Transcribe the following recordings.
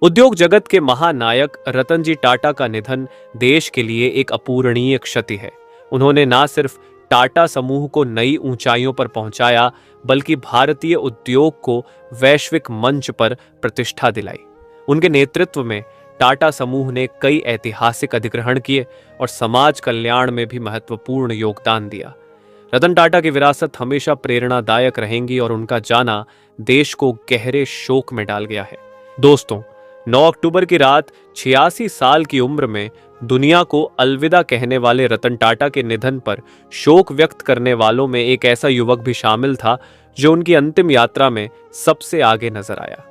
उद्योग जगत के महानायक रतन जी टाटा का निधन देश के लिए एक अपूरणीय क्षति है। उन्होंने न सिर्फ टाटा समूह को नई ऊंचाइयों पर पहुंचाया, बल्कि भारतीय उद्योग को वैश्विक मंच पर प्रतिष्ठा दिलाई। उनके नेतृत्व में टाटा समूह ने कई ऐतिहासिक अधिग्रहण किए और समाज कल्याण में भी महत्वपूर्ण योगदान दिया। रतन टाटा की विरासत हमेशा प्रेरणादायक रहेंगी और उनका जाना देश को गहरे शोक में डाल गया है। दोस्तों, 9 अक्टूबर की रात 86 साल की उम्र में दुनिया को अलविदा कहने वाले रतन टाटा के निधन पर शोक व्यक्त करने वालों में एक ऐसा युवक भी शामिल था जो उनकी अंतिम यात्रा में सबसे आगे नजर आया।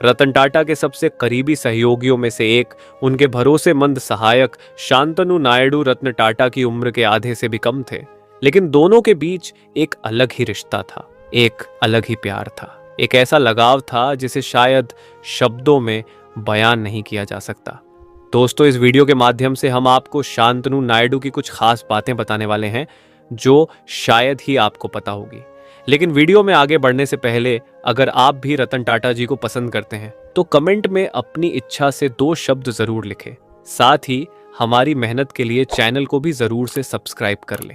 रतन टाटा के सबसे करीबी सहयोगियों में से एक, उनके भरोसेमंद सहायक शांतनु नायडू रत्न टाटा की उम्र के आधे से भी कम थे, लेकिन दोनों के बीच एक अलग ही रिश्ता था, एक अलग ही प्यार था, एक ऐसा लगाव था जिसे शायद शब्दों में बयान नहीं किया जा सकता। दोस्तों, इस वीडियो के माध्यम से हम आपको शांतनु नायडू की कुछ खास बातें बताने वाले हैं जो शायद ही आपको पता होगी। लेकिन वीडियो में आगे बढ़ने से पहले, अगर आप भी रतन टाटा जी को पसंद करते हैं तो कमेंट में अपनी इच्छा से 2 शब्द जरूर लिखें। साथ ही हमारी मेहनत के लिए चैनल को भी जरूर से सब्सक्राइब कर लें।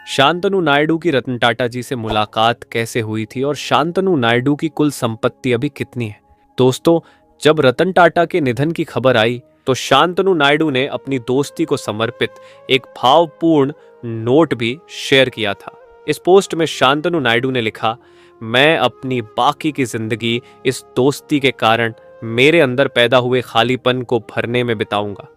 शांतनु नायडू की रतन टाटा जी से मुलाकात कैसे हुई थी और शांतनु नायडू की कुल संपत्ति अभी कितनी है? दोस्तों, जब रतन टाटा के निधन की खबर आई तो शांतनु नायडू ने अपनी दोस्ती को समर्पित एक भावपूर्ण नोट भी शेयर किया था। इस पोस्ट में शांतनु नायडू ने लिखा, मैं अपनी बाकी की जिंदगी इस दोस्ती के कारण मेरे अंदर पैदा हुए खालीपन को भरने में बिताऊंगा।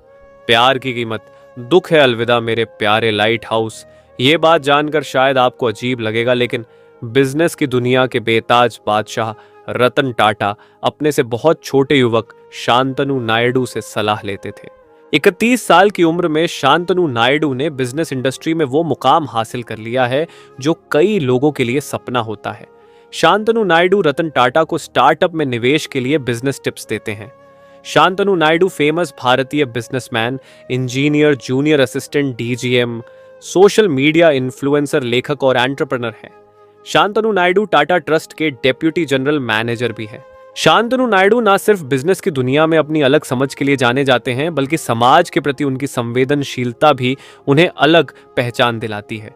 प्यार की कीमत, दुख है अलविदा मेरे प्यारे लाइट हाउस। ये बात जानकर शायद आपको अजीब लगेगा, लेकिन बिजनेस की दुनिया के बेताज बादशाह रतन टाटा अपने से बहुत छोटे युवक शांतनु नायडू से सलाह लेते थे। 31 साल की उम्र में शांतनु नायडू ने बिजनेस इंडस्ट्री में वो मुकाम हासिल कर लिया है जो कई लोगों के लिए सपना होता है। शांतनु नायडू रतन टाटा को स्टार्टअप में निवेश के लिए बिजनेस टिप्स देते हैं। शांतनु नायडू फेमस भारतीय businessman, engineer, junior assistant DGM, social media influencer, लेखक और एंटरप्रेन्योर हैं। शांतनु नायडू टाटा ट्रस्ट के डेप्यूटी जनरल मैनेजर भी हैं। शांतनु नायडू न सिर्फ बिजनेस की दुनिया में अपनी अलग समझ के लिए जाने जाते हैं, बल्कि समाज के प्रति उनकी संवेदनशीलता भी उन्हें अलग पहचान दिलाती है।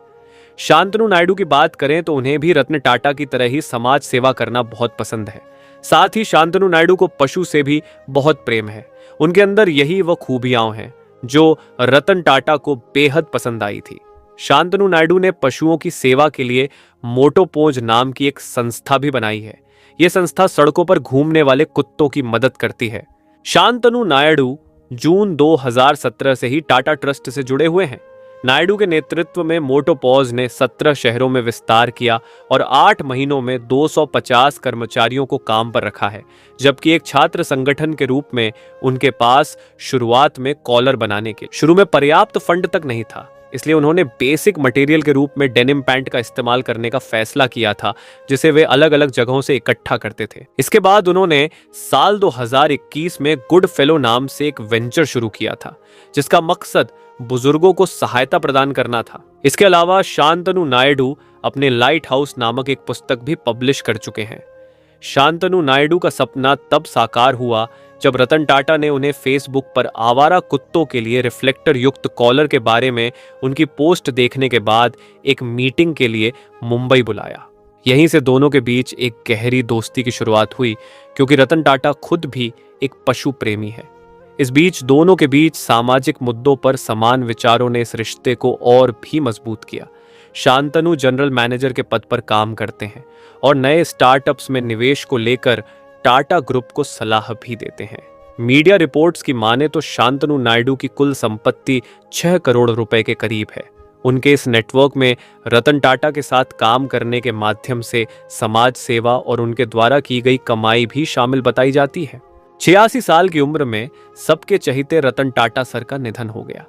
शांतनु नायडू की बात करें तो उन्हें भी रत्न टाटा की तरह ही समाज सेवा करना बहुत पसंद है। साथ ही शांतनु नायडू को पशु से भी बहुत प्रेम है। उनके अंदर यही वह खूबियां हैं जो रतन टाटा को बेहद पसंद आई थी। शांतनु नायडू ने पशुओं की सेवा के लिए मोटोपोज नाम की एक संस्था भी बनाई है। यह संस्था सड़कों पर घूमने वाले कुत्तों की मदद करती है। शांतनु नायडू जून 2017 से ही टाटा ट्रस्ट से जुड़े हुए हैं। नायडू के नेतृत्व में मोटोपॉज ने 17 शहरों में विस्तार किया और 8 महीनों में 250 कर्मचारियों को काम पर रखा है, जबकि एक छात्र संगठन के रूप में उनके पास शुरुआत में कॉलर बनाने के शुरू में पर्याप्त फंड तक नहीं था, इसलिए उन्होंने बेसिक मटेरियल के रूप में डेनिम पैंट का इस्तेमाल करने का फैसला किया था, जिसे वे अलग अलग जगहों से इकट्ठा करते थे। इसके बाद उन्होंने साल 2021 में गुड फेलो नाम से एक वेंचर शुरू किया था, जिसका मकसद बुजुर्गों को सहायता प्रदान करना था। इसके अलावा शांतनु नायडू अपने लाइट हाउस नामक एक पुस्तक भी पब्लिश कर चुके हैं। शांतनु नायडू का सपना तब साकार हुआ जब रतन टाटा ने उन्हें फेसबुक पर आवारा कुत्तों के लिए रिफ्लेक्टर युक्त कॉलर के बारे में उनकी पोस्ट देखने के बाद एक मीटिंग के लिए मुंबई बुलाया। यहीं से दोनों के बीच एक गहरी दोस्ती की शुरुआत हुई, क्योंकि रतन टाटा खुद भी एक पशु प्रेमी है। इस बीच दोनों के बीच सामाजिक मुद्दों पर समान विचारों ने इस रिश्ते को और भी मजबूत किया। शांतनु जनरल मैनेजर के पद पर काम करते हैं और नए स्टार्टअप्स में निवेश को लेकर टाटा ग्रुप को सलाह भी देते हैं। मीडिया रिपोर्ट्स की माने तो शांतनु नायडू की कुल संपत्ति 6 करोड़ रुपए के करीब है। उनके इस नेटवर्क में रतन टाटा के साथ काम करने के माध्यम से समाज सेवा और उनके द्वारा की गई कमाई भी शामिल बताई जाती है। 86 साल की उम्र में सबके चहेते रतन टाटा सर का निधन हो गया।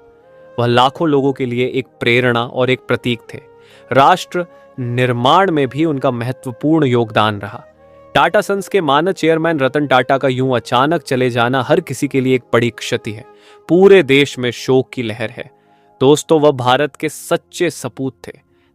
वह लाखों लोगों के लिए एक प्रेरणा और एक प्रतीक थे। राष्ट्र निर्माण में भी उनका महत्वपूर्ण योगदान रहा। टाटा सन्स के मानद चेयरमैन रतन टाटा का यूं अचानक चले जाना हर किसी के लिए एक बड़ी क्षति है। पूरे देश में शोक की लहर है। दोस्तों, वह भारत के सच्चे सपूत थे।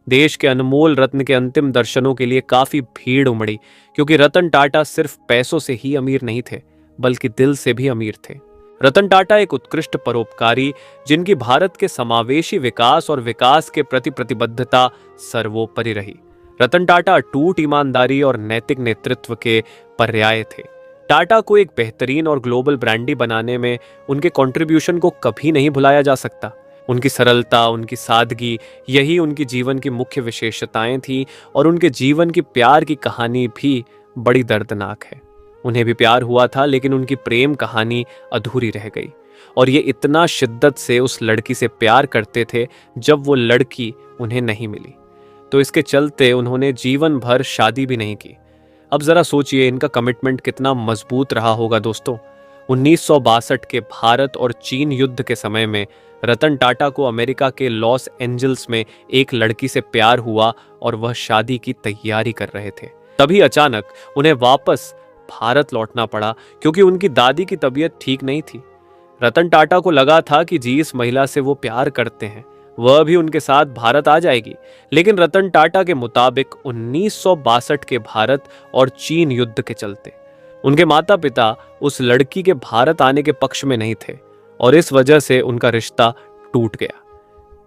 देश के अनमोल रत्न के अंतिम दर्शनों के लिए काफी भीड़ उमड़ी, क्योंकि रतन टाटा सिर्फ पैसों से ही अमीर नहीं थे, बल्कि दिल से भी अमीर थे। रतन टाटा एक उत्कृष्ट परोपकारी, जिनकी भारत के समावेशी विकास और विकास के प्रति प्रतिबद्धता सर्वोपरि रही। रतन टाटा अटूट ईमानदारी और नैतिक नेतृत्व के पर्याय थे। टाटा को एक बेहतरीन और ग्लोबल ब्रांडी बनाने में उनके कंट्रीब्यूशन को कभी नहीं भुलाया जा सकता। उनकी सरलता, उनकी सादगी, यही उनकी जीवन की मुख्य विशेषताएं थी और उनके जीवन की प्यार की कहानी भी बड़ी दर्दनाक है। उन्हें भी प्यार हुआ था, लेकिन उनकी प्रेम कहानी अधूरी रह गई। और ये इतना शिद्दत से उस लड़की से प्यार करते थे जब वो लड़की उन्हें नहीं मिली, तो इसके चलते उन्होंने जीवन भर शादी भी नहीं की। अब जरा सोचिए इनका कमिटमेंट कितना मजबूत रहा होगा दोस्तों। 1962 के भारत और चीन युद्ध के समय में रतन टाटा को अमेरिका के लॉस एंजल्स में एक लड़की से प्यार हुआ और वह शादी की तैयारी कर रहे थे। तभी अचानक उन्हें वापस भारत लौटना पड़ा, क्योंकि उनकी दादी की तबीयत ठीक नहीं थी। रतन टाटा को लगा था कि जिस महिला से वो प्यार करते हैं वह भी उनके साथ भारत आ जाएगी, लेकिन रतन टाटा के मुताबिक 1962 के भारत और चीन युद्ध के चलते उनके माता पिता उस लड़की के भारत आने के पक्ष में नहीं थे और इस वजह से उनका रिश्ता टूट गया।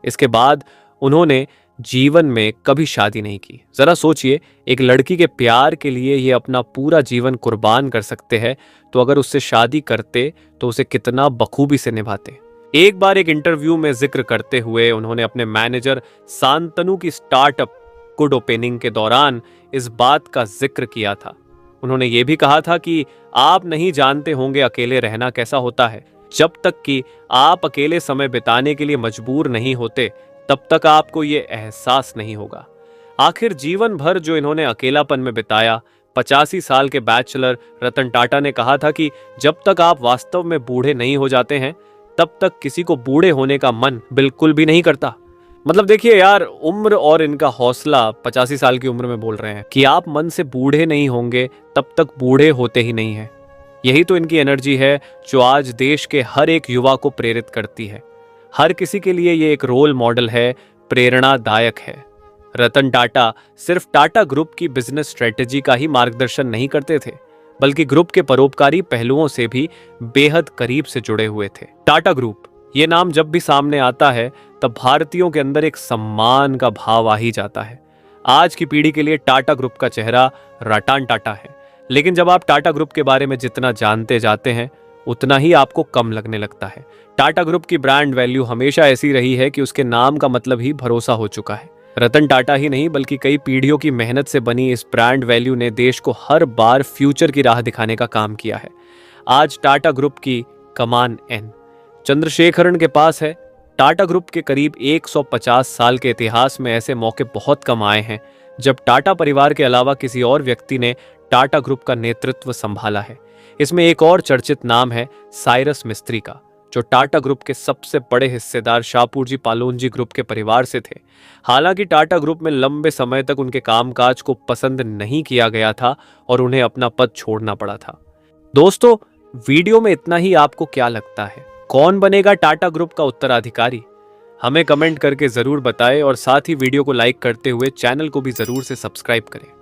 इसके बाद उन्होंने जीवन में कभी शादी नहीं की। जरा सोचिए, एक लड़की के प्यार के लिए ये अपना पूरा जीवन कुर्बान कर सकते हैं, तो अगर उससे शादी करते तो उसे कितना बखूबी से निभाते। एक बार एक इंटरव्यू में जिक्र करते हुए उन्होंने अपने मैनेजर शांतनु की स्टार्टअप गुड ओपनिंग के दौरान इस बात का जिक्र किया था। उन्होंने ये भी कहा था कि आप नहीं जानते होंगे अकेले रहना कैसा होता है। जब तक कि आप अकेले समय बिताने के लिए मजबूर नहीं होते, तब तक आपको ये एहसास नहीं होगा। आखिर जीवन भर जो इन्होंने अकेलापन में बिताया, 85 साल के बैचलर रतन टाटा ने कहा था कि जब तक आप वास्तव में बूढ़े नहीं हो जाते हैं, तब तक किसी को बूढ़े होने का मन बिल्कुल भी नहीं करता। मतलब देखिए यार, उम्र और इनका हौसला, 85 साल की उम्र में बोल रहे हैं कि आप मन से बूढ़े नहीं होंगे तब तक बूढ़े होते ही नहीं हैं। यही तो इनकी एनर्जी है जो आज देश के हर एक युवा को प्रेरित करती है। हर किसी के लिए ये एक रोल मॉडल है, प्रेरणादायक है। रतन टाटा सिर्फ टाटा ग्रुप की बिजनेस स्ट्रेटेजी का ही मार्गदर्शन नहीं करते थे, बल्कि ग्रुप के परोपकारी पहलुओं से भी बेहद करीब से जुड़े हुए थे। टाटा ग्रुप, ये नाम जब भी सामने आता है तब भारतीयों के अंदर एक सम्मान का भाव आ ही जाता है। आज की पीढ़ी के लिए टाटा ग्रुप का चेहरा रतन टाटा है, लेकिन जब आप टाटा ग्रुप के बारे में जितना जानते जाते हैं उतना ही आपको कम लगने लगता है। टाटा ग्रुप की ब्रांड वैल्यू हमेशा ऐसी रही है कि उसके नाम का मतलब ही भरोसा हो चुका है। रतन टाटा ही नहीं, बल्कि कई पीढ़ियों की मेहनत से बनी इस ब्रांड वैल्यू ने देश को हर बार फ्यूचर की राह दिखाने का काम किया है। आज टाटा ग्रुप की कमान एन चंद्रशेखरन के पास है। टाटा ग्रुप के करीब 150 साल के इतिहास में ऐसे मौके बहुत कम आए हैं जब टाटा परिवार के अलावा किसी और व्यक्ति ने टाटा ग्रुप का नेतृत्व संभाला है। इसमें एक और चर्चित नाम है साइरस मिस्त्री का, जो टाटा ग्रुप के सबसे बड़े हिस्सेदार शाहपुरजी पालोनजी ग्रुप के परिवार से थे। हालांकि टाटा ग्रुप में लंबे समय तक उनके कामकाज को पसंद नहीं किया गया था और उन्हें अपना पद छोड़ना पड़ा था। दोस्तों, वीडियो में इतना ही। आपको क्या लगता है, कौन बनेगा टाटा ग्रुप का उत्तराधिकारी? हमें कमेंट करके जरूर बताएं और साथ ही वीडियो को लाइक करते हुए चैनल को भी जरूर से सब्सक्राइब करें।